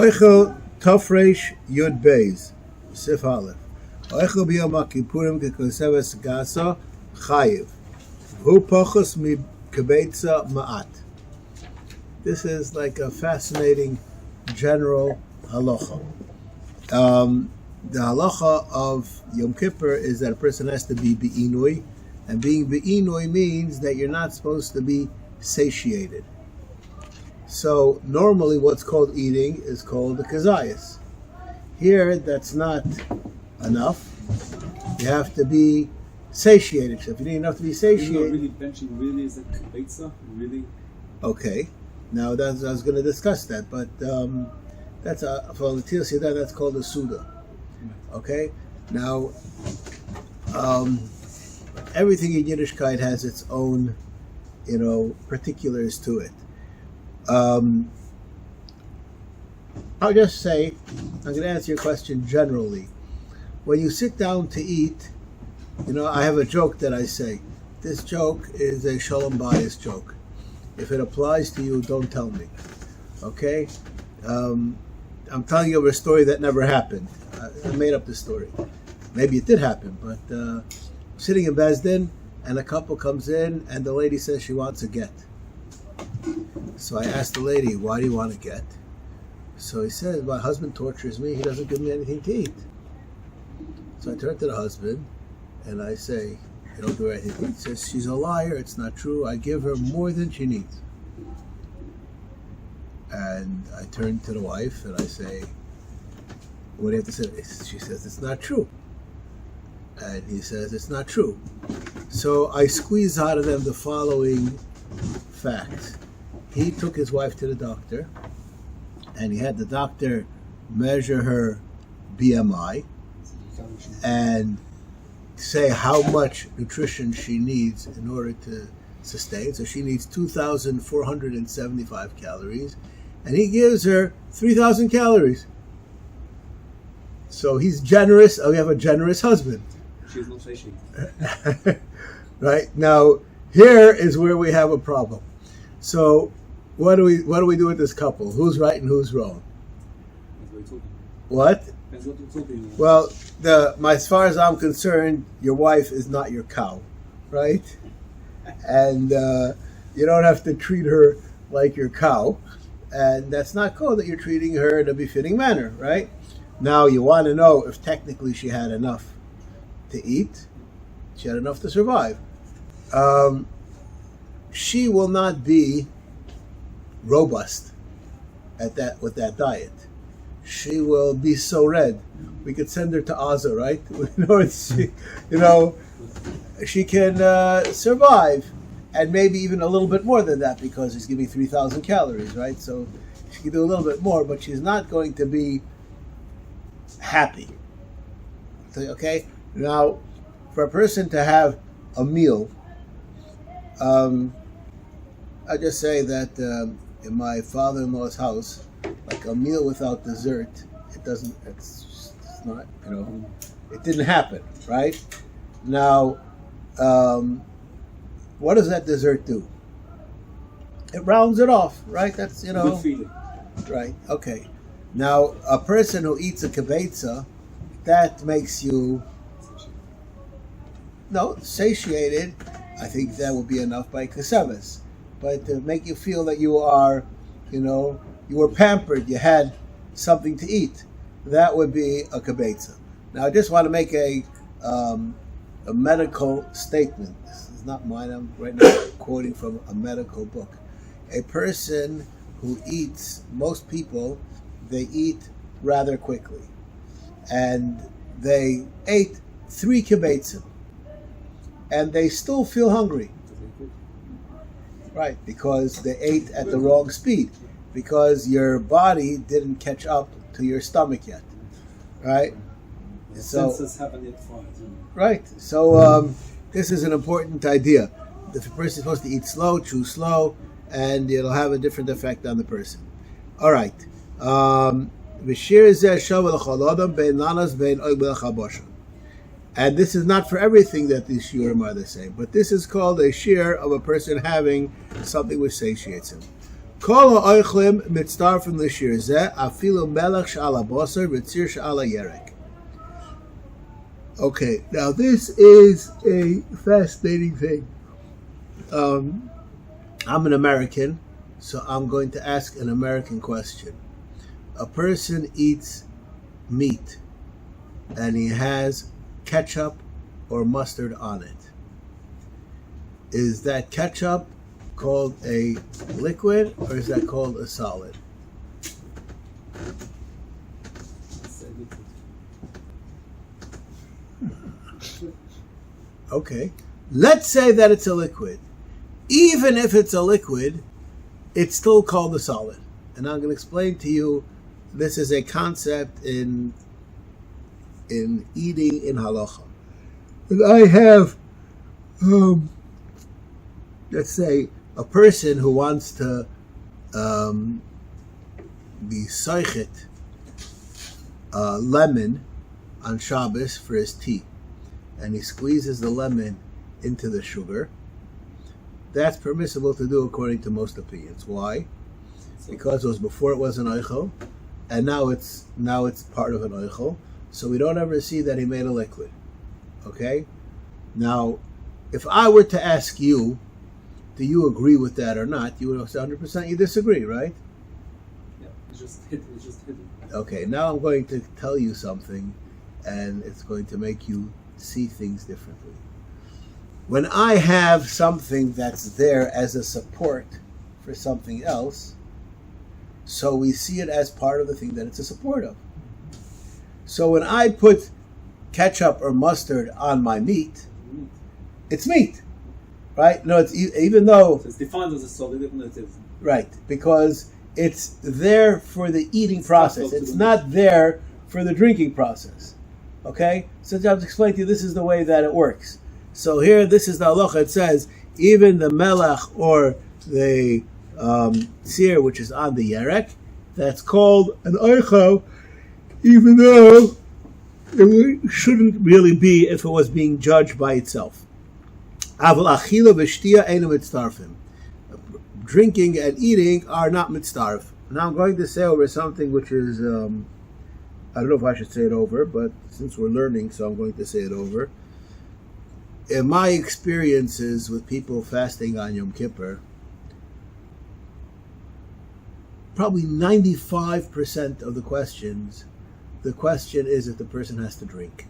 Oichel Tofresh Yud Beis Sif Aleph. Oichel b'yom Kippurim kekoseves gasa chayiv. Hu pochos mi kebetza ma'at. This is like a fascinating general halacha. The halacha of Yom Kippur is that a person has to be be'inui, and being be'inui means that you're not supposed to be satiated. So normally what's called eating is called the kazayas. Here, that's not enough. You have to be satiated. So if you need enough to be satiated... Really benching really is a kibetza? Really? Okay. Now, I was going to discuss that, but that's for the TLC, that's called a Suda. Okay? Now, everything in Yiddishkeit has its own, particulars to it. I'll just say, I'm going to answer your question generally. When you sit down to eat, I have a joke that I say. This joke is a shalom bayis joke. If it applies to you, don't tell me. Okay? I'm telling you a story that never happened. I made up this story. Maybe it did happen, but sitting in Beis Din, and a couple comes in, and the lady says she wants a get. So I asked the lady, why do you want a get? So he says, my husband tortures me. He doesn't give me anything to eat. So I turn to the husband, and I say, you don't do anything. He says, she's a liar. It's not true. I give her more than she needs. And I turn to the wife, and I say, what do you have to say? She says, it's not true. And he says, it's not true. So I squeeze out of them the following facts. He took his wife to the doctor, and he had the doctor measure her BMI and say how much nutrition she needs in order to sustain. So she needs 2,475 calories, and he gives her 3,000 calories. So he's generous. We have a generous husband. She's not satiated. Right? Now, here is where we have a problem. So what do we do with this couple? Who's right and who's wrong? What? Well, as far as I'm concerned, your wife is not your cow, right? And you don't have to treat her like your cow, and that's not cool that you're treating her in a befitting manner, right? Now you want to know if technically she had enough to eat, she had enough to survive. She will not be robust with that diet. She will be so red. We could send her to Aza, right? She can survive, and maybe even a little bit more than that because he's giving 3,000 calories, right? So she can do a little bit more, but she's not going to be happy. Okay? Now, for a person to have a meal, I just say that in my father-in-law's house, like a meal without dessert, it's not, it didn't happen, right? Now, what does that dessert do? It rounds it off, right? That's, Good feeling. Right, okay. Now, a person who eats a kibetza, that makes you, satiated. I think that would be enough by kaseves. But to make you feel that you are, you were pampered, you had something to eat, that would be a kibetza. Now, I just want to make a medical statement. This is not mine. I'm right now quoting from a medical book. A person who eats, most people, they eat rather quickly. And they ate 3 kibetzim. And they still feel hungry. Right, because they ate at the wrong speed. Because your body didn't catch up to your stomach yet. Right? The senses haven't yet fired. Right. So this is an important idea. If a person is supposed to eat slow, chew slow, and it'll have a different effect on the person. All right. And this is not for everything that these shiurim are the same, but this is called a shir of a person having something which satiates him. Kol ha'oichlim mitzdarfim l'shir zeh, afilu melech she'ala basar v'tzir she'ala yerek. Okay, now this is a fascinating thing. I'm an American, so I'm going to ask an American question. A person eats meat and he has ketchup or mustard on it. Is that ketchup called a liquid or is that called a solid? Okay. Let's say that it's a liquid. Even if it's a liquid, it's still called a solid. And I'm going to explain to you, this is a concept in eating in halacha. And I have, let's say, a person who wants to be soichet lemon on Shabbos for his tea. And he squeezes the lemon into the sugar. That's permissible to do according to most opinions. Why? Because it was before it was an oichel, and now it's part of an oichel. So we don't ever see that he made a liquid. Okay? Now, if I were to ask you, do you agree with that or not? You would say 100% you disagree, right? Yeah, it's just hidden. Okay, now I'm going to tell you something, and it's going to make you see things differently. When I have something that's there as a support for something else, so we see it as part of the thing that it's a support of. So when I put ketchup or mustard on my meat, it's meat, right? No, it's even though so it's defined as a solid, even though it isn't. Right, because it's there for the eating process. It's not there for the drinking process. Okay? So I'll explain to you, this is the way that it works. So here, this is the halacha. It says, even the melech or the sear, which is on the yerek, that's called an oichel, even though it shouldn't really be if it was being judged by itself. Aval achila v'shtia einu mitztarfim. Drinking and eating are not mitztarf. Now I'm going to say over something which is, I don't know if I should say it over, but since we're learning, so I'm going to say it over. In my experiences with people fasting on Yom Kippur, probably 95% of the question is if the person has to drink.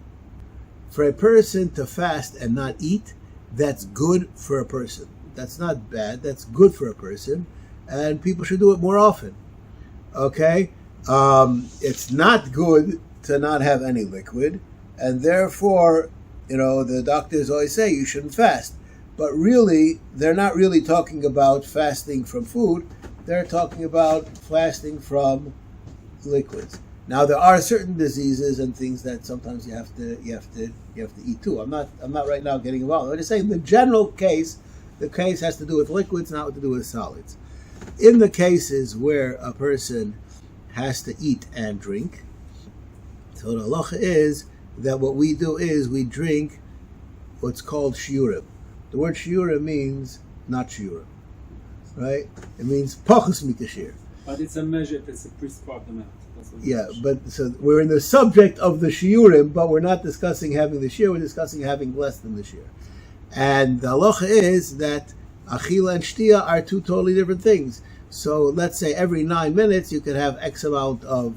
For a person to fast and not eat, that's good for a person. That's not bad, that's good for a person, and people should do it more often. Okay? It's not good to not have any liquid, and therefore, the doctors always say you shouldn't fast. But really, they're not really talking about fasting from food, they're talking about fasting from liquids. Now, there are certain diseases and things that sometimes you have to eat too. I'm not right now getting involved. I'm just saying the general case, the case has to do with liquids, not to do with solids. In the cases where a person has to eat and drink, so the halacha is that what we do is we drink what's called shiurim. The word shiurim means not shiurim, right? It means pachas mitashir. But it's a measure, it's a prescribed amount. But so we're in the subject of the shiurim, but we're not discussing having the shiur, we're discussing having less than the shiur. And the halacha is that achila and shtia are two totally different things. So let's say every 9 minutes you could have X amount of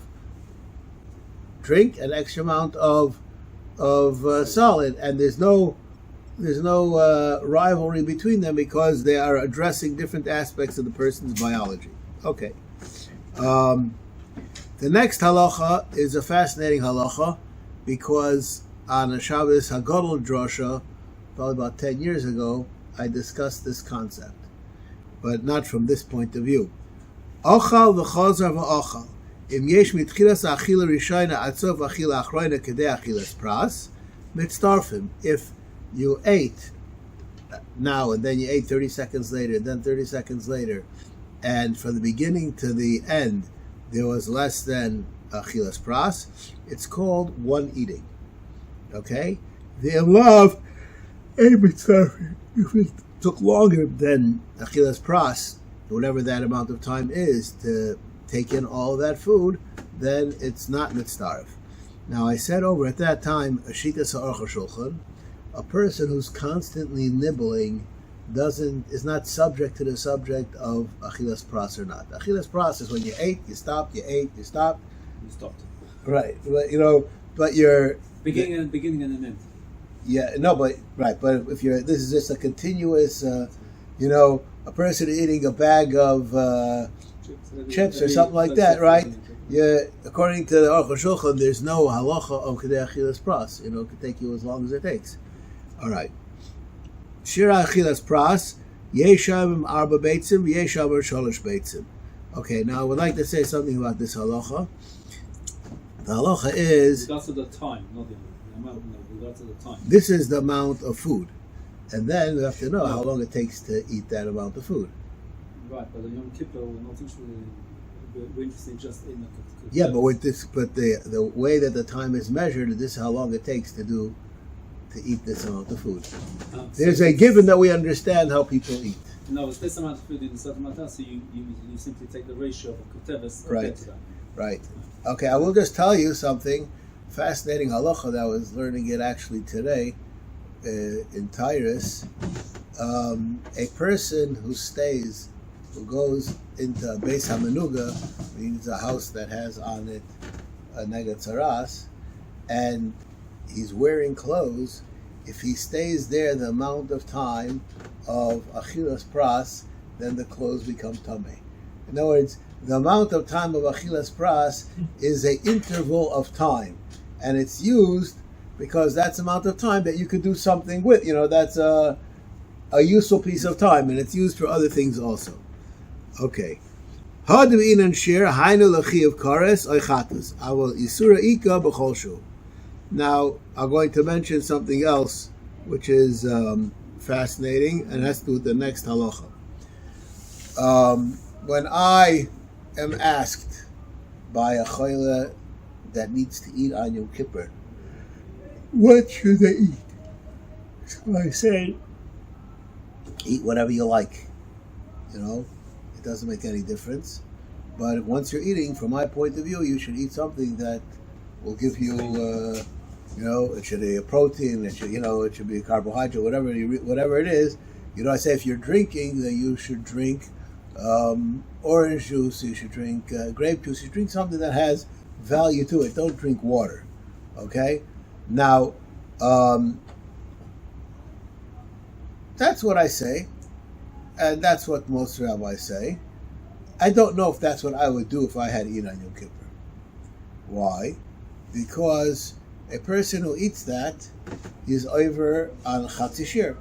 drink and X amount of solid, and there's no rivalry between them because they are addressing different aspects of the person's biology. Okay. The next halacha is a fascinating halacha because on a Shabbos Hagadol drosha, probably about 10 years ago, I discussed this concept, but not from this point of view. Ochal v'chazar v'ochal. Im yesh mitchilas achila rishayna atzof achila achrayna kedei achilas pras, mitztarfim. If you ate now and then you ate 30 seconds later, then 30 seconds later, and from the beginning to the end there was less than achilas pras, it's called one eating. Okay? The love, if it took longer than achilas pras, whatever that amount of time is to take in all that food, then it's not mitzdarif. Now I said over at that time, Ashitas ha'aruch shulchan, a person who's constantly nibbling is not subject to the subject of achilas pras or not. Achilas pras is when you ate, you stopped, you ate, you stopped. You stopped. Right, but you're Beginning and an end. yeah, no, but if this is just a continuous, a person eating a bag of chips or something like that, right? Yeah, according to the Aruch Shulchan, there's no halacha of kedei achilas pras. It could take you as long as it takes. All right. Shira achilas pras, yesham arba beitzim, yesham shalosh beitzim. Okay, now I would like to say something about this halacha. The halacha is That's at the time, not the amount. No, that's at the time. This is the amount of food, and then we have to know how long it takes to eat that amount of food. Right, but the Yom Kippur, we're not interested in. We're interested just in the. Yeah, but with this, the way that the time is measured, this is how long it takes to eat this amount of food. There's a given that we understand how people eat. No, it's this amount of food in a certain amount of time, so you simply take the ratio of a kuteves Right. to that. Right. Okay, I will just tell you something fascinating halacha that I was learning it actually today in Tyrus. A person who goes into Beis HaMenuga, means a house that has on it a Neged Tzaras, and he's wearing clothes. If he stays there the amount of time of Achilas Pras, then the clothes become Tameh. In other words, the amount of time of Achilas Pras is an interval of time, and it's used because that's the amount of time that you could do something with. That's a useful piece of time, and it's used for other things also. Okay. Hadu inan shir hainu lachiv kares oichatus. I will isura ika b'cholshu. Now I'm going to mention something else, which is fascinating, and has to do with the next halacha. When I am asked by a chayla that needs to eat on Yom Kippur, what should they eat? So I say, eat whatever you like. It doesn't make any difference. But once you're eating, from my point of view, you should eat something that will give you, it should be a protein, it should be a carbohydrate, whatever it is. I say if you're drinking, then you should drink orange juice, you should drink grape juice, you should drink something that has value to it. Don't drink water. Okay? Now, that's what I say, and that's what most rabbis say. I don't know if that's what I would do if I had to eat on Yom Kippur. Why? Because a person who eats that is over on Chatzi Shir,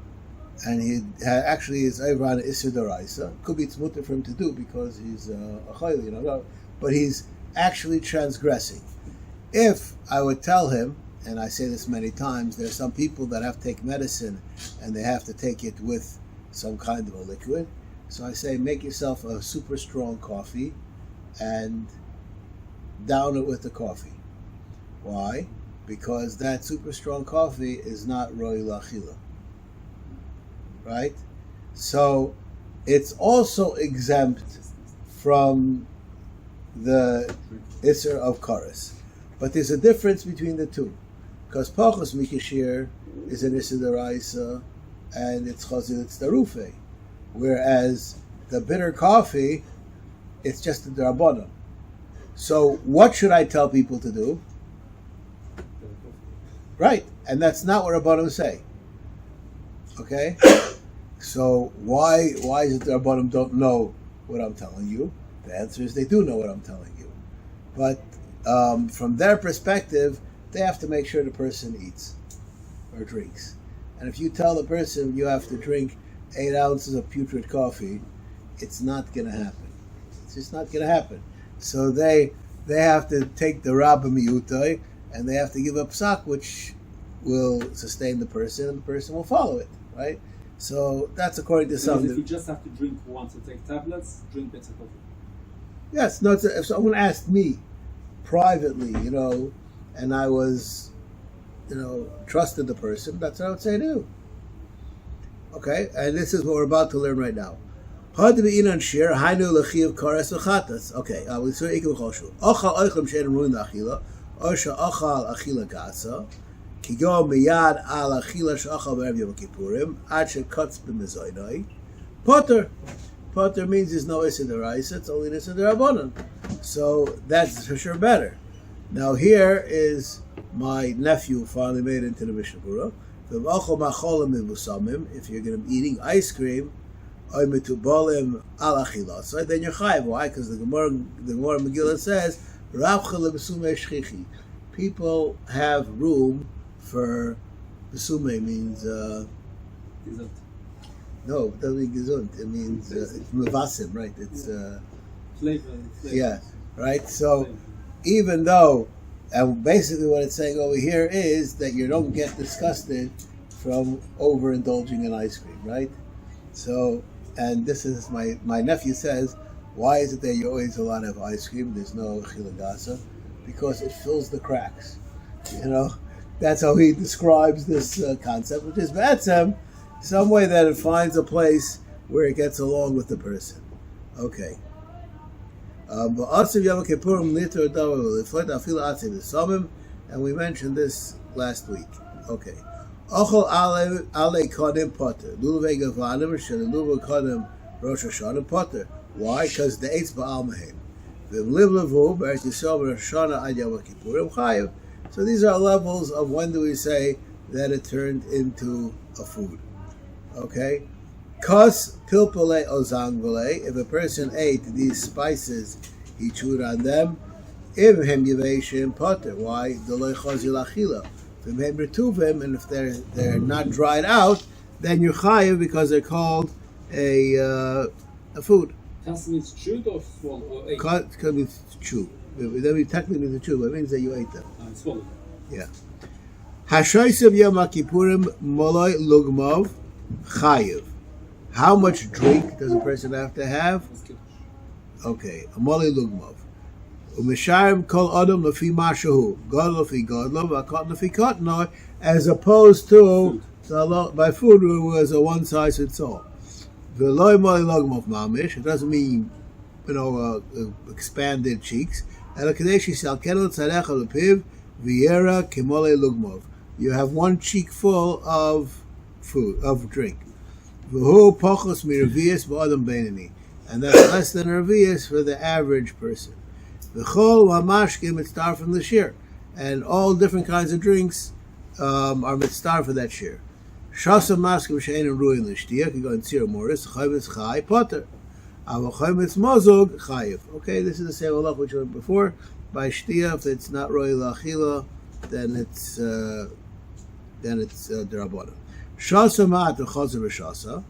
and he actually is over on Isser D'Oraisa. Could be it's mutter for him to do because he's a chayil, but he's actually transgressing. If I would tell him, and I say this many times, there are some people that have to take medicine and they have to take it with some kind of a liquid. So I say, make yourself a super strong coffee and down it with the coffee. Why? Because that super strong coffee is not roi lachila. Right? So it's also exempt from the Isser of Karas. But there's a difference between the two. Because Pachos Mikashir is an Isser D'Oraisa and it's Chazil, it's Darufe. Whereas the bitter coffee, it's just a D'Rabbanan. So what should I tell people to do? Right. And that's not what Rabbanim say. Okay? So why is it the Rabbanim don't know what I'm telling you? The answer is they do know what I'm telling you. But from their perspective, they have to make sure the person eats or drinks. And if you tell the person you have to drink 8 ounces of putrid coffee, it's not going to happen. It's just not going to happen. So they have to take the Rabba Miyutai, and they have to give up psak, which will sustain the person, and the person will follow it, right? So that's according to some. If you just have to drink once and take tablets, drink better coffee. Yes, no. If someone asked me privately, and I was, trusted the person, that's what I would say to do. Okay, and this is what we're about to learn right now. Hard to be in on share. Hainu lechiv kares v'chatas. Okay, we say ikim choshu. Ochal oichem she'en ruin la'achila. Osha ochal achila gasa. Kigo miyad al achila she'achal b'erev Yom Kippurim. Ad she'kotz b'mezoinoi. Potter. Potter means there's no issa deraisa. It's only issa derabanan. So that's for sure better. Now here is my nephew finally made into the Mishnah Berurah. If you're going to be eating ice cream, then you're chayav. Why? Because the Gemara Megillah says, people have room for besume means no, it doesn't mean gesund. It means it's mevasim, right? It's flavor. Yeah, right. So even though, and basically what it's saying over here is that you don't get disgusted from overindulging in ice cream, right? So, and this is my nephew says, why is it that you're always allowed to have ice cream? There's no chilagasa, because it fills the cracks. You know, that's how he describes this concept, which is batsam, some way that it finds a place where it gets along with the person. Okay. And we mentioned this last week. Okay. Why? Because the eitz ba'al mehem. So these are levels of when do we say that it turned into a food. Okay? Kos pilpale ozangvale, if a person ate these spices, he chewed on them. Imhem yiveshim potter. Why? Deloi chozil achila. V'mhem retuvim, and if they're not dried out, then you're chayiv because they're called a food. Kos means chewed or swallowed or ate? Kos means chew. That means technically means chew, but it means that you ate them. Swallowed. Yeah. Hashoysev Yom Kippurim moloi lugmov chayiv. How much drink does a person have to have? Okay, amoli lugmov. Umisharim kol adam lefi mashahu, god lefi godlo, v'akot lefi kotno, as opposed to by food it was a one size fits all. V'loi moli lugmov mamish. It doesn't mean expanded cheeks. El kadeshi salkenu tzarecha lepiv v'yera kimoli lugmov. You have one cheek full of food, of drink. V'hu pochos miravias ba'adam beinani, and that's less than a revius for the average person. V'chol wa'mashkim mitzvah from the shir, and all different kinds of drinks are mitzvah for that shir. Shasa maskim she'enim ruin l'shtiya, can go in tzir moris, chayvetz chay potter, ava chayvetz mozog chayiv. Okay, this is the same halach which we went before. By shtiya, if it's not roy la'achila, then it's derabbanan. Shasa ma'at v'chazer v'shasa.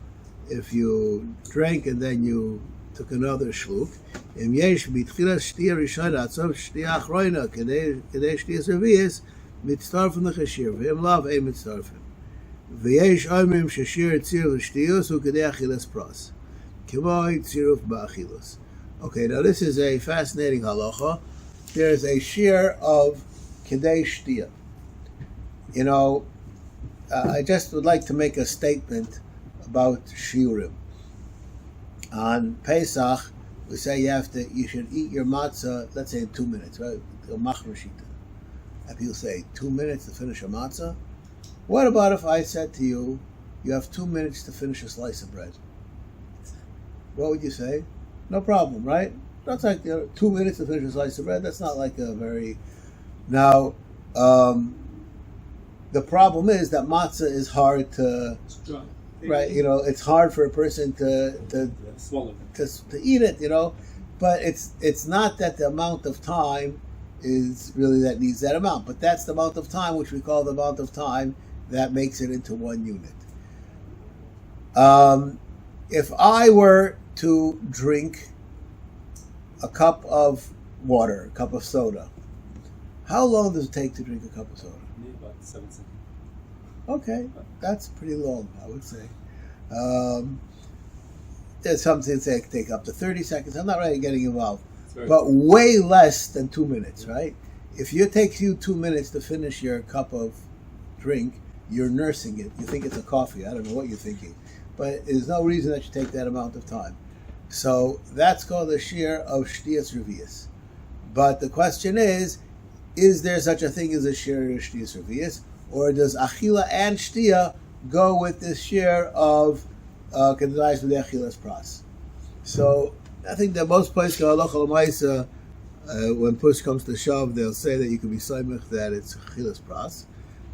If you drank and then you took another shluk, im yesh b'tchilas shtiya rishona atzov shtiya achroina kedei shtiya servias mitztarfen l'chashir v'im lav ein mitztarfen v'yesh omrim sheshir tzir l'shtiyos hu kedei achilas pras k'moi tziruf ba'achilos. Okay, now this is a fascinating halacha. There is a shir of kedei shtiya. You know, I just would like to make a statement about shiurim. On Pesach, we say you should eat your matzah, let's say in 2 minutes, right? And people say, 2 minutes to finish a matzah? What about if I said to you, you have 2 minutes to finish a slice of bread? What would you say? No problem, right? That's like 2 minutes to finish a slice of bread. That's not like a very... Now, the problem is that matzah is hard to... Right, you know, it's hard for a person to swallow to eat it, you know, but it's not that the amount of time is really that needs that amount, but that's the amount of time which we call the amount of time that makes it into one unit. If I were to drink a cup of water, a cup of soda, how long does it take to drink a cup of soda? About 7 seconds. Okay, that's pretty long, I would say. There's something that take up to 30 seconds. I'm not really getting involved. But way less than 2 minutes, right? If it takes you 2 minutes to finish your cup of drink, you're nursing it. You think it's a coffee. I don't know what you're thinking. But there's no reason that you take that amount of time. So that's called a shear of Shtiyas Revius. But the question is there such a thing as a shear of Shtiyas Revius? Or does Achila and Shtiya go with this shear of Kedais with Achilas Pras? So I think that most places, halacha l'maisa, when push comes to shove, they'll say that you can be saimich that it's Achilas Pras.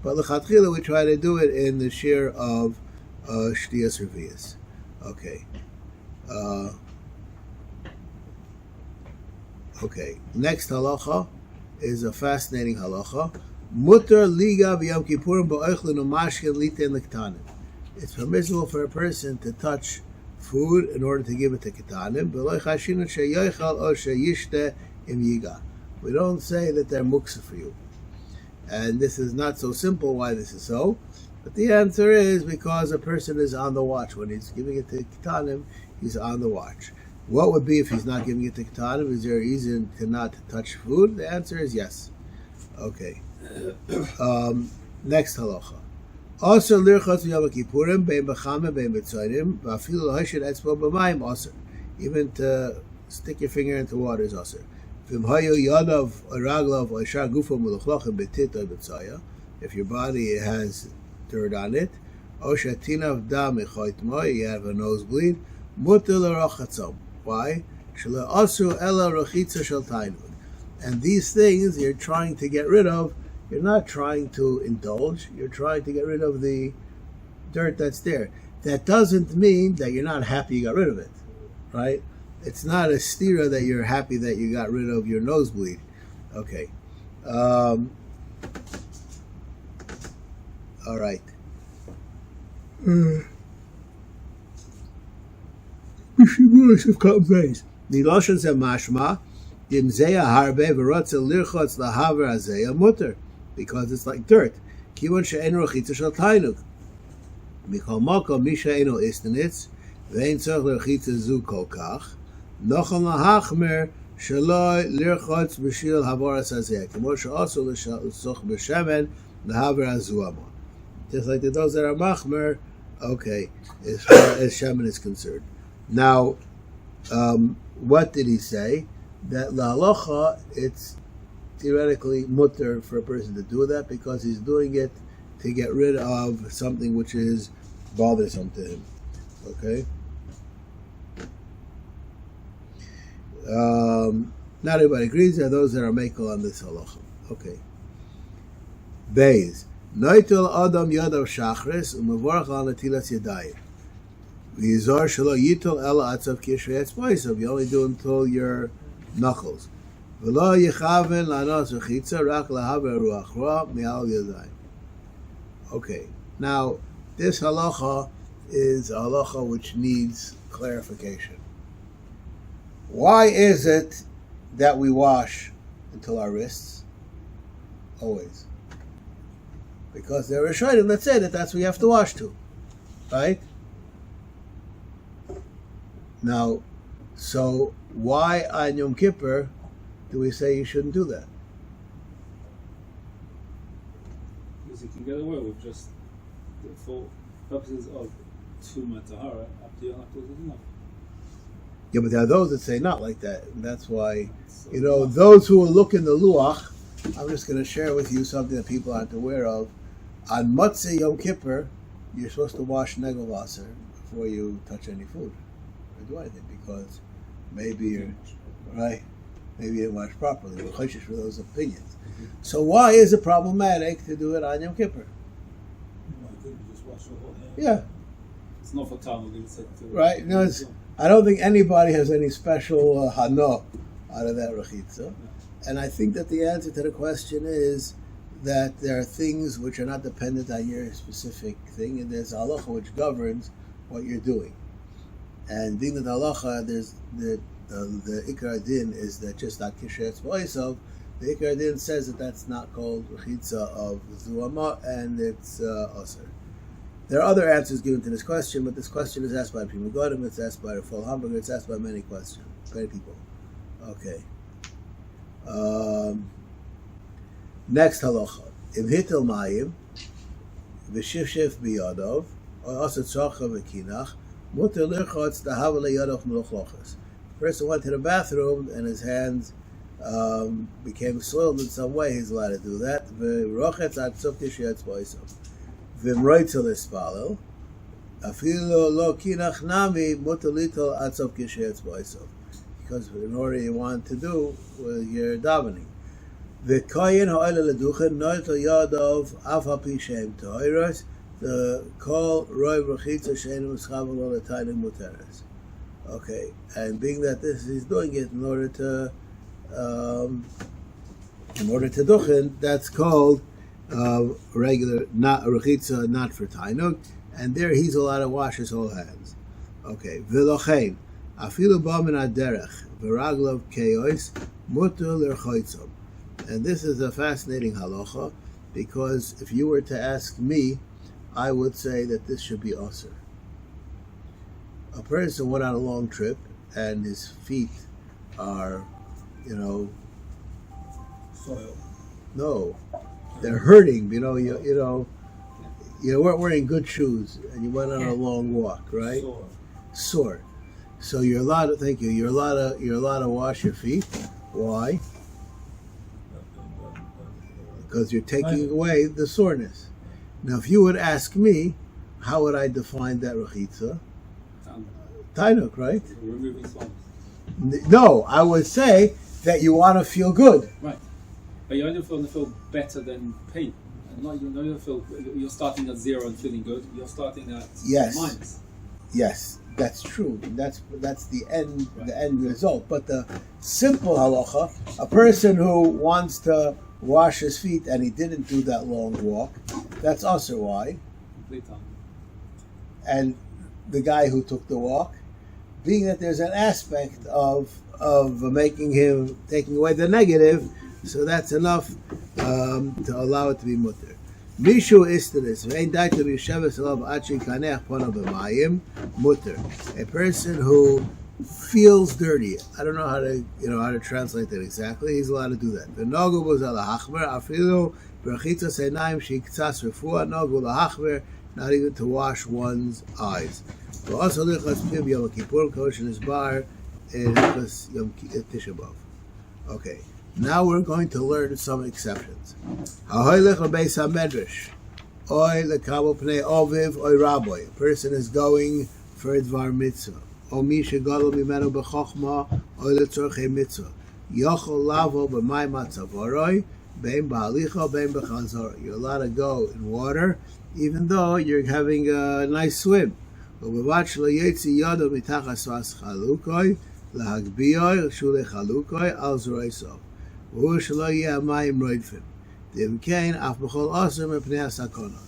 But l'chatchila, we try to do it in the shear of Shtiyas Revius. Okay. Okay. Next halacha is a fascinating halacha. Mutar liga v'yom kippurim ba'oichlin u'mashkin liten l'ktanim. It's permissible for a person to touch food in order to give it to ketanim. B'lo chashinu sheyoichal o sheyishte im yiga. We don't say that they're muksa for you. And this is not so simple why this is so. But the answer is because a person is on the watch. When he's giving it to ketanim, he's on the watch. What would be if he's not giving it to ketanim? Is there a reason to not touch food? The answer is yes. Okay. Next halacha. Also, lirchot yom kippurim bein b'chama bein b'tzodim v'afilu l'hashid etzbo b'mayim also. Even to stick your finger into water is also. V'imhayu yadav raglav oishar gufo muluchlochem betit or b'tzaya. If your body has dirt on it, osha tinav dam echoitmo, you have a nosebleed, mutil l'rochatzom. Why? Shelo asu ela rochitza shel tainug. And these things you're trying to get rid of. You're not trying to indulge. You're trying to get rid of the dirt that's there. That doesn't mean that you're not happy you got rid of it, right? It's not a stira that you're happy that you got rid of your nosebleed. Okay. All right. Niloshan ze mashma dimzeya harbe v'rotze lirchotz lahaver azeya mutter. Because it's like dirt. Kiwan she'enu rechitza shel tainug. Mikol makom mi she'enu istenitz ve'en tzorch lirchitza zu kol kach nochal lahachmer shelo lirchotz b'shil havoras hazeh kimo she'asu l'soch b'shemen lahaver azuama. Just like those that are machmer, okay, as far as shemen is concerned. Now, what did he say? That la halacha, it's theoretically mutter for a person to do that because he's doing it to get rid of something which is bothersome to him. Okay? Not everybody agrees. There are those that are mekel on this halacha. Okay. Beis. Noitul adam yadav shachris u'mevorach al natilas yadayim. V'yizor shelo yitul ela atzav kishrei etzboisav. You only do until your knuckles. V'lo yichaven lanos v'chitza rak lahaver ruach ra mi'al yadayim. Okay. Now, this halacha is a halacha which needs clarification. Why is it that we wash until our wrists? Always. Because there are Rishonim that say that that's what you have to wash to. Right? Now, so why on Yom Kippur do we say you shouldn't do that? Because you can get away with just for purposes of Tuma Tahara, up to your knuckles is enough. Yeah, but there are those that say not like that. And that's why, those who will look in the Luach, I'm just going to share with you something that people aren't aware of. On Motzei Yom Kippur, you're supposed to wash negel wasser before you touch any food or do anything, because maybe you didn't wash properly. We're chayshish for those opinions. So why is it problematic to do it on Yom Kippur? Yeah. It's not for Talmud. Right. No, I don't think anybody has any special hana out of that rechitza. And I think that the answer to the question is that there are things which are not dependent on your specific thing, and there's halacha which governs what you're doing. And being that halacha, there's the ikar din is that just not kishet boisov. The ikar din says that that's not called rechitza of zuama, and it's aser. There are other answers given to this question, but this question is asked by Prima Godim, it's asked by Rafal Hamburger, it's asked by many people. Okay. Next halacha. Im hitel mayim, v'shifshif biyadov, or also tzorcha v'kinach, Mutter lirchotz dahava le'yadach melachlochas. The person went to the bathroom and his hands became soiled in some way. He's allowed to do that. V'rochetz ad sof tishyatz b'oisav. V'mroitzel ispalel. Afilu lo kinach nami mutter litol ad sof tishyatz b'oisav. Because in order you want to do with your davening. V'koyin ha'oile leduchen noitol yadov af hapi shem toiros. The call roy rechitza sheinu mischavel all the time in muteres. Okay, and being that this is doing it in order to duchen, that's called regular, not rechitza, not for tainuk, and there he's allowed to wash his whole hands. Okay, v'lochein afilu b'amin aderech v'raglov keos muter l'rchoitzom, and this is a fascinating halacha because if you were to ask me, I would say that this should be osir. A person went on a long trip and his feet are, Soil. No, they're hurting. You weren't wearing good shoes and you went on a long walk, right? Sore. So you're allowed to. Thank you. You're allowed to wash your feet. Why? Because you're taking away the soreness. Now, if you would ask me, how would I define that rechitza? Tainuk, right? Removing swamps. No, I would say that you want to feel good. Right. But you only want to feel better than pain. And not you don't feel you're starting at zero and feeling good. You're starting at minus. Yes, that's true. That's the end the end result. But the simple halacha, a person who wants to wash his feet and he didn't do that long walk, that's also why. Complete time. And the guy who took the walk, being that there's an aspect of taking away the negative, so that's enough to allow it to be mutter. Mishu isteris vein daita b'yesheves alav achi kanech pono b'mayim mutter. A person who feels dirty. I don't know how to translate that exactly. He's allowed to do that. The nogu was ala hachmer afilu brachitza seinaim shiktzas refuah nogu lahachmer, not even to wash one's eyes. But also lichas pib Yom Kippur kosher is bar in lichas Yom Tisha B'av. Okay, now we're going to learn some exceptions. Hahoylech l'beis hamedrash, oy lekabel pnei oviv oy raboy. A person is going for a dvar mitzvah. O mi shegadol mimenu b'chochma oy letzorchei mitzvah. Yochol lavo b'may matzavoroi bein ba'alicha bein b'chazor. You're allowed to go in water, even though you're having a nice swim. Ubevach lo yetzi yodo mitachas vas chalukoi lahagbiyoi shulei chalukoi al zroisov. Uhu shelo yeh hamayim roidfim. Dimkein af b'chol osir mepnei hasakona.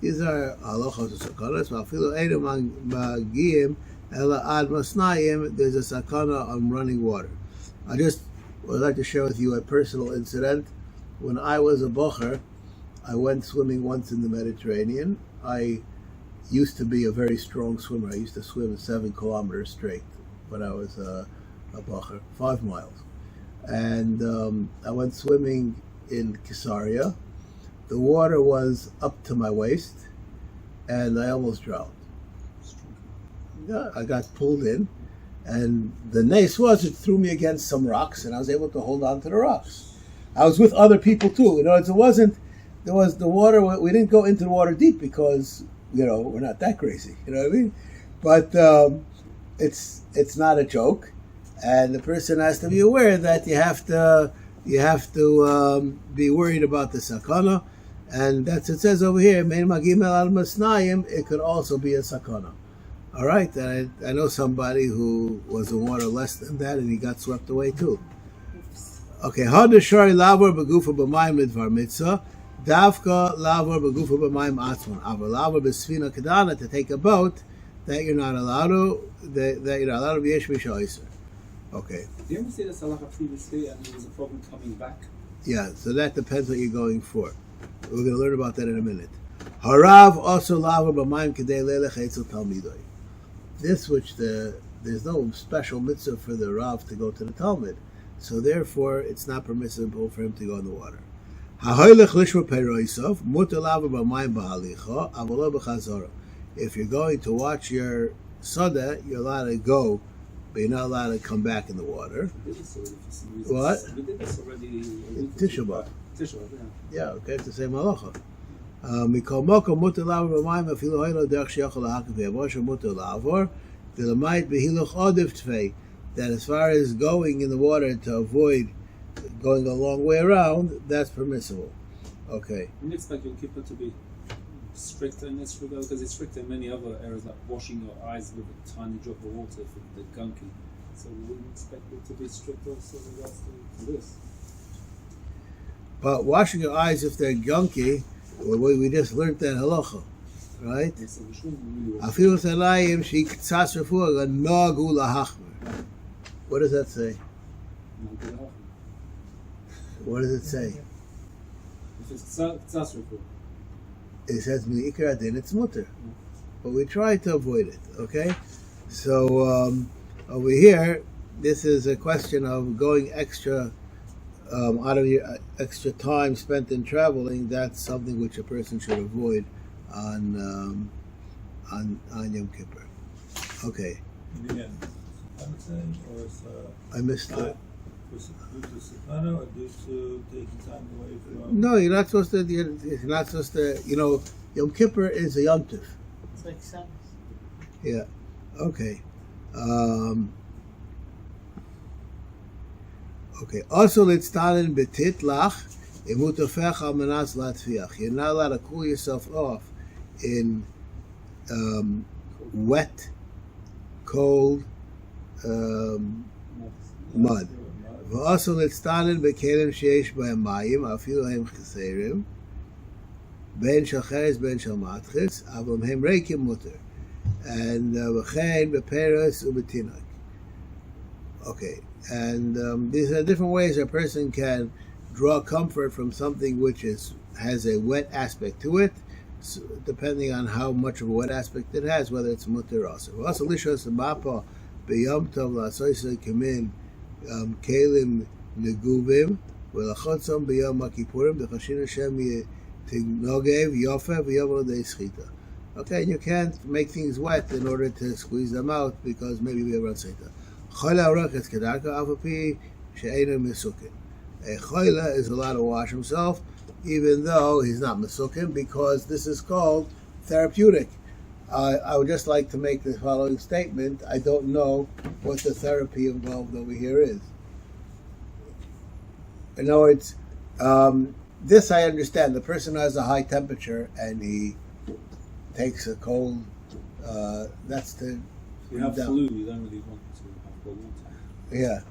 These are halachos of sakonas. V'afilu einu magiyim ela ad masnayim. There's a sakona on running water. I just would like to share with you a personal incident. When I was a bocher, I went swimming once in the Mediterranean. I used to be a very strong swimmer. I used to swim 7 kilometers straight when I was a bocher, 5 miles. And I went swimming in Caesarea. The water was up to my waist, and I almost drowned. Yeah, I got pulled in, and the nace was it threw me against some rocks, and I was able to hold on to the rocks. I was with other people too. It wasn't. There was the water. We didn't go into the water deep because we're not that crazy. You know what I mean? But it's not a joke, and the person has to be aware that you have to be worried about the sakana, and that's it says over here. It could also be a sakana. All right, and I know somebody who was in water less than that, and he got swept away too. Okay, hadashari lavor begufa b'mayim lidvar mitzvah. Davka lavor begufa b'mayim atzman. Avar lavor b'sfina kedana, to take a boat, that you're not allowed to. That you're not allowed to be yesh b'shoiser. Okay. Did you ever see this halacha previously, and there was a problem coming back? Yeah, so that depends what you're going for. We're going to learn about that in a minute. Harav also lavor b'mayim kedei lelech etzel talmidoi. This there's no special mitzvah for the Rav to go to the Talmud. So therefore, it's not permissible for him to go in the water. If you're going to watch your Soda, you're allowed to go, but you're not allowed to come back in the water. We did this already for some reasons. What? We did this already. In Tisha B'Av. Tisha B'Av, yeah. Yeah, okay, it's the same halacha. מכל מקום מותר לעבור במים אפילו אין לו דרך שיכול להקיף יבוא שמותר לעבור ולמעט בהילוך עודף תפי, that as far as going in the water to avoid going a long way around, that's permissible. Okay. We expect Yom Kippur to be stricter in this regard because it's stricter in many other areas like washing your eyes with a tiny drop of water for the gunky. So we wouldn't expect it to be strict also in regards to this. But washing your eyes if they're gunky, we just learned that halacha, right? Yes, so we shouldn't really wash. אפילו תליים שהיא קצת רפואה, נהגו להחמיר. What does that say? What does it say? If it's tzas report. It says Mi'ikar Adin, it's mutter. But we try to avoid it, okay? So over here, this is a question of going extra out of your extra time spent in traveling. That's something which a person should avoid on Yom Kippur. Okay. Again, I'm saying, or it's I missed it. due to Sakana or due to taking time away from. No, you're not supposed to. You're not supposed to. You know, Yom Kippur is a Yom Tov. It's like Sabbath. Yeah. Okay. Okay. Also, let's start in betitlach. Imutofech al manas latfiach. You're not allowed to cool yourself off in wet, cold mud. Also, let's start in bekelim sheish b'hem mayim. Afilu hem cheserim. Ben shacheres ben shalmatchis. Avam hem reikim muter. And v'chein beperos ubetinak. Okay. And these are different ways a person can draw comfort from something which has a wet aspect to it, so depending on how much of a wet aspect it has, whether it's mutter or also. Also, lishos mapa b'yom tov la'asoyse kamin kelim neguvim v'lachotzom b'yom ha'kippurim v'chashin Hashem tignogev yofe v'yom odei schita. Okay, and you can't make things wet in order to squeeze them out because maybe we have ratzita. Choyle aroches kedarka avapi she'ena misukin. A choyle is allowed to wash himself, even though he's not misukin, because this is called therapeutic. I would just like to make the following statement. I don't know what the therapy involved over here is. In other words, this I understand. The person has a high temperature and he takes a cold. That's the. If you have flu, you don't really want to have cold water. Yeah,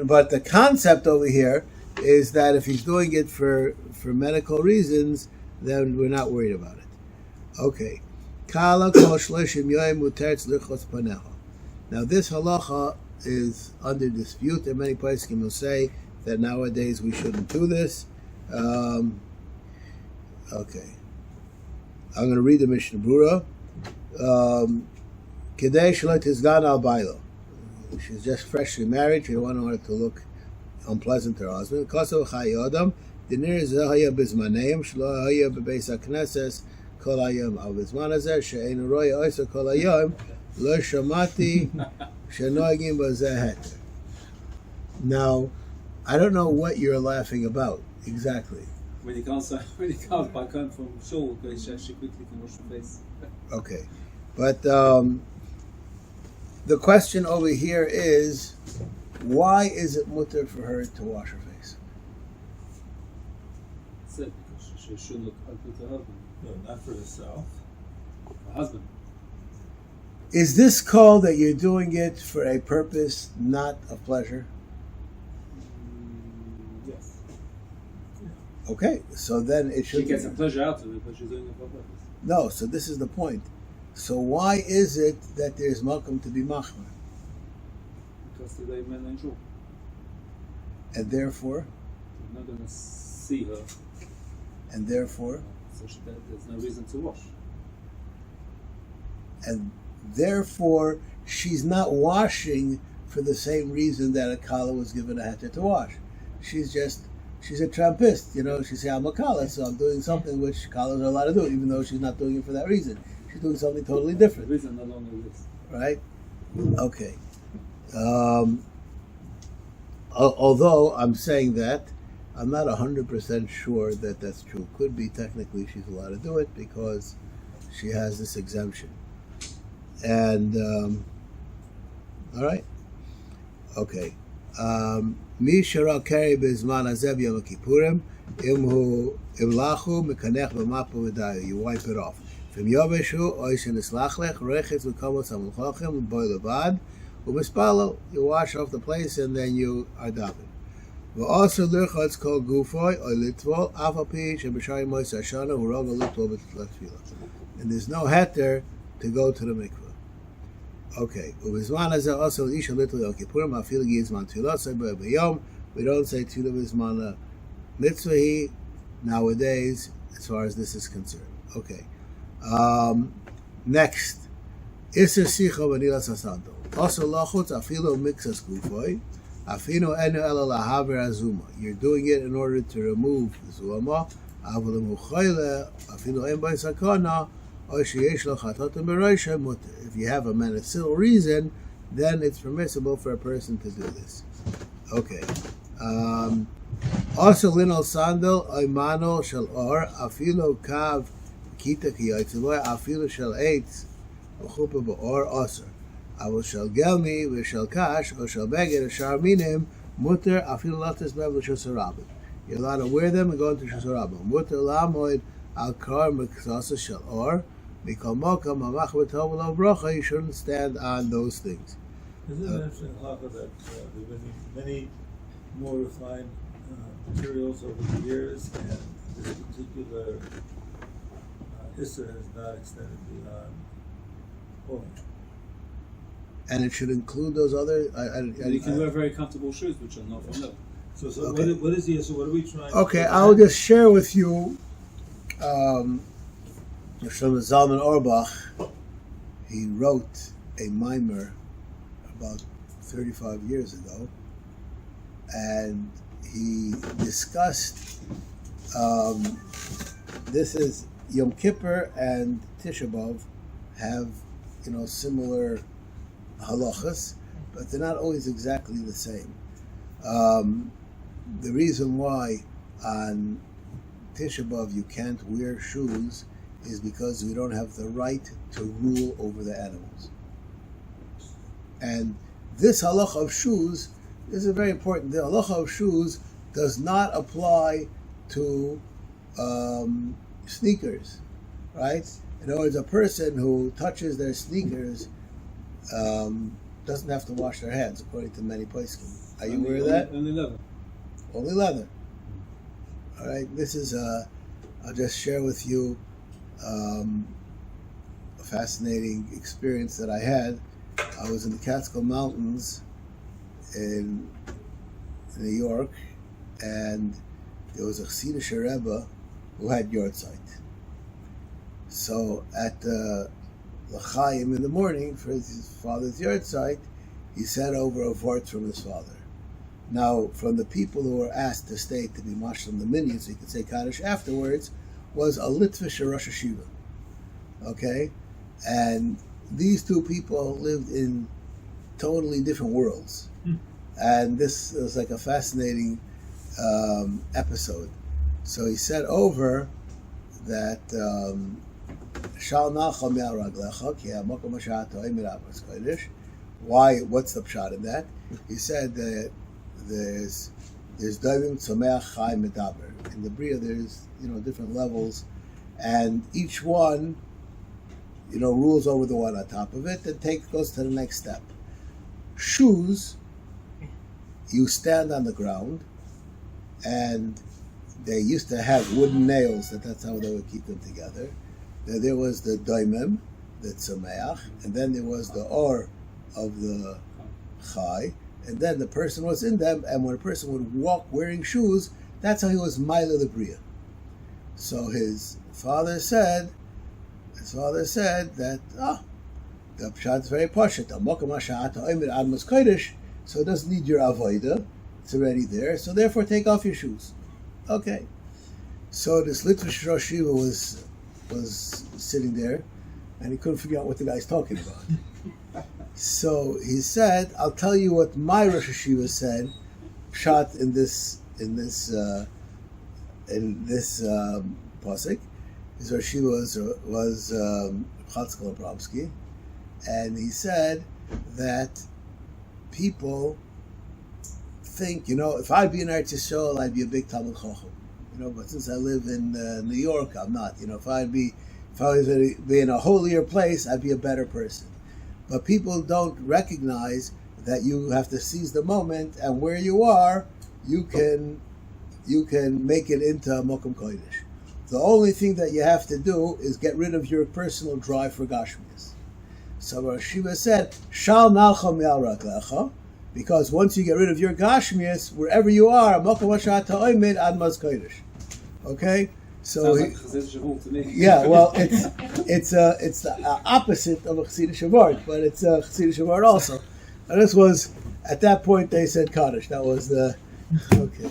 but the concept over here is that if he's doing it for medical reasons, then we're not worried about it. Okay. Now this halacha is under dispute. In many places will say that nowadays we shouldn't do this. Okay. I'm going to read the Mishnah Berurah. Kedei shelo tizgan al bailo. She's just freshly married. She don't want her to look unpleasant to her husband. Koso chayi adam. Dinir zehaya bizmaneim shlo haya bebeis hakneses kol hayom al bizman hazeh she'einu roya oisa kol hayom lo shamati shenoigim bazeh heter. Now, I don't know what you're laughing about exactly. When you can't back home from shul, she quickly can wash her face. Okay, but the question over here is, why is it mutter for her to wash her face? That's it, because she should look ugly to her husband. No, not for herself. Her husband. Is this called that you're doing it for a purpose, not of pleasure? Yes. Okay, so then it should. She gets a pleasure out of it, but she's doing it for purpose. No, so this is the point. So why is it that there's malkum to be machmer? Because today men ain't true. And therefore? You're not going to see her. And therefore? So there's no reason to wash. And therefore, she's not washing for the same reason that a kala was given a heter to wash. She's a Trumpist, she says, I'm a kala, so I'm doing something which kalas are allowed to do, even though she's not doing it for that reason. She's doing something totally different. The reason no longer exists. right? Okay. Although I'm saying that, I'm not 100% sure that that's true. Could be technically she's allowed to do it because she has this exemption. And, all right. Okay. Mi shara keri bezman hazev Yom Kippurim imhu imlachu mekanech b'mapu v'dayu. You wipe it off. From yoveshu oishin islachlech rechetz v'komos hamulchochem v'boy levad u'mispalo. You wash off the place and then you are daven. V'also lirchotz kol gufoy or litvo afapi sheb'shari mois hashana huroga litvo b'tefillah. And there's no heter to go to the mikveh. Okay. Ubizman hazeh also isha little Yom Kippurim afilu gizman tefillah seiba b'yom. We don't say tefillah b'zman mitzvahi nowadays as far as this is concerned. Okay. Next. Iser sicha v'nilas hasandal. Also lachutz afilu mixas gufoy. Afinu enu ela lahaver azuma. You're doing it in order to remove zuma. Avalim uchoyle afilu en bay sakana. If you have a medicinal reason, then it's permissible for a person to do this. Okay. Also, linol sandal, oimano shel or, afilo kav kita kiyotziloi, afilo shel eitz, ochupa ba'or osir. Avol shel gelmi, v'shel kash, or shel beged, or shar minim, mutter, afilo latis bev l'shosarabim. You're allowed to wear them and go into shosarabim. Mutter lamoid al kar mekzasa shel or, you shouldn't stand on those things. Isn't it interesting, halachas, that there have been many more refined materials over the years, and this particular issur has not extended beyond pulling. And it should include those other. You can wear very comfortable shoes, which are not from leather. So Okay. what is the issur? What are we trying to Okay, do? I'll just share with you. From Zalman Auerbach, he wrote a mimer about 35 years ago, and he discussed this is Yom Kippur and Tisha B'Av have similar halachas, but they're not always exactly the same. The reason why on Tisha B'Av you can't wear shoes is because we don't have the right to rule over the animals. And this halacha of shoes, this is very important. The halacha of shoes does not apply to sneakers, right? In other words, a person who touches their sneakers doesn't have to wash their hands, according to many poskim. Are you aware of that? Only leather. Only leather. All right, this is, I'll just share with you a fascinating experience that I had. I was in the Catskill Mountains in New York, and there was a Chassidish Rebbe who had yahrzeit. So at the L'chaim in the morning for his father's yahrzeit, he sent over a vort from his father. Now, from the people who were asked to stay to be mashlim the minyan, so you could say Kaddish afterwards, was a Litvish Rosh Hashiva. Okay? And these two people lived in totally different worlds. And this was like a fascinating episode. So he said over that why, what's the pshat in that? He said that there's Davim Tzomeach Chai Medaber. In the Bria there's different levels, and each one rules over the one on top of it and goes to the next step. Shoes, you stand on the ground, and they used to have wooden nails, that's how they would keep them together. There was the daimim, the tzomeach, and then there was the or of the chai, and then the person was in them, and when a person would walk wearing shoes, that's how he was Maila the Bria. So his father said that, the pshat is very pashut. So it doesn't need your avoida. It's already there. So therefore, take off your shoes. Okay. So this Litvish Rosh Hashiva was sitting there, and he couldn't figure out what the guy's talking about. So he said, "I'll tell you what my Rosh Hashiva said, shot in this pasuk." His Rosh Hashiva was Chatzkel Abramsky, and he said that people think, if I'd be in Eretz Yisrael, I'd be a big Talmud Chacham, but since I live in New York, I'm not. If I was to be in a holier place, I'd be a better person. But people don't recognize that you have to seize the moment, and where you are, you can make it into a Mokum Kodesh. The only thing that you have to do is get rid of your personal drive for Gashmias. So Rosh Hashiva said, Shal nalcha me'al raglecha, because once you get rid of your Gashmias, wherever you are, Mokum Hashat ha'omed ad Maz Kodesh. Okay? So sounds like Chazir Shavul to me. yeah, well, it's the opposite of a Chassidish Avard, but it's a Chassidish Avard also. And this was, at that point, they said Kaddish. That was the, okay.